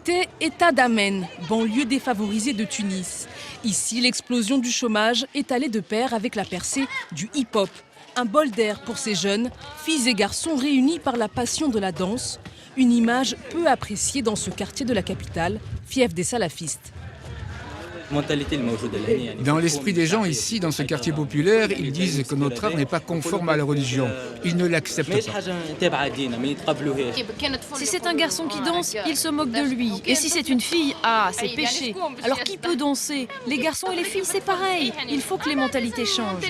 C'était État d'Amen, banlieue défavorisée de Tunis. Ici, l'explosion du chômage est allée de pair avec la percée du hip-hop. Un bol d'air pour ces jeunes, filles et garçons réunis par la passion de la danse. Une image peu appréciée dans ce quartier de la capitale, fief des salafistes. Dans l'esprit des gens ici, dans ce quartier populaire, ils disent que notre art n'est pas conforme à la religion. Ils ne l'acceptent pas. Si c'est un garçon qui danse, ils se moquent de lui. Et si c'est une fille, c'est péché. Alors qui peut danser? Les garçons et les filles, c'est pareil. Il faut que les mentalités changent.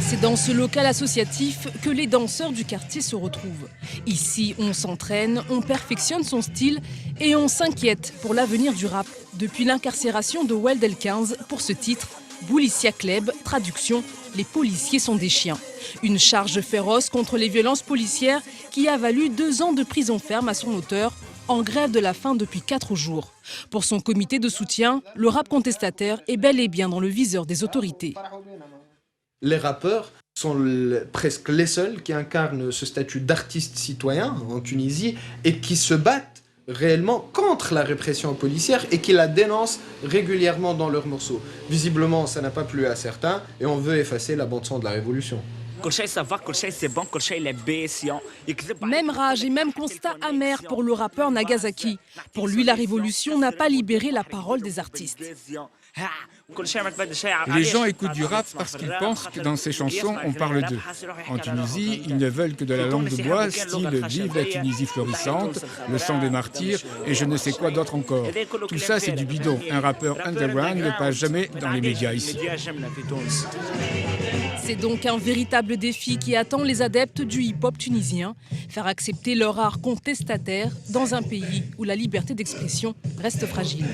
C'est dans ce local associatif que les danseurs du quartier se retrouvent. Ici, on s'entraîne, on perfectionne son style et on s'inquiète pour l'avenir du rap. Depuis l'incarcération de Weld El 15 pour ce titre, Boulissia Kleb, traduction, les policiers sont des chiens. Une charge féroce contre les violences policières qui a valu 2 ans de prison ferme à son auteur, en grève de la faim depuis 4 jours. Pour son comité de soutien, le rap contestataire est bel et bien dans le viseur des autorités. Les rappeurs sont presque les seuls qui incarnent ce statut d'artiste citoyen en Tunisie et qui se battent réellement contre la répression policière et qui la dénoncent régulièrement dans leurs morceaux. Visiblement, ça n'a pas plu à certains et on veut effacer la bande-son de la révolution. Même rage et même constat amer pour le rappeur Nagasaki. Pour lui, la révolution n'a pas libéré la parole des artistes. Les gens écoutent du rap parce qu'ils pensent que dans ces chansons, on parle d'eux. En Tunisie, ils ne veulent que de la langue de bois, style « Vive la Tunisie florissante », « Le sang des martyrs » et je ne sais quoi d'autre encore. Tout ça, c'est du bidon. Un rappeur underground ne passe jamais dans les médias ici. C'est donc un véritable défi qui attend les adeptes du hip-hop tunisien. Faire accepter leur art contestataire dans un pays où la liberté d'expression reste fragile.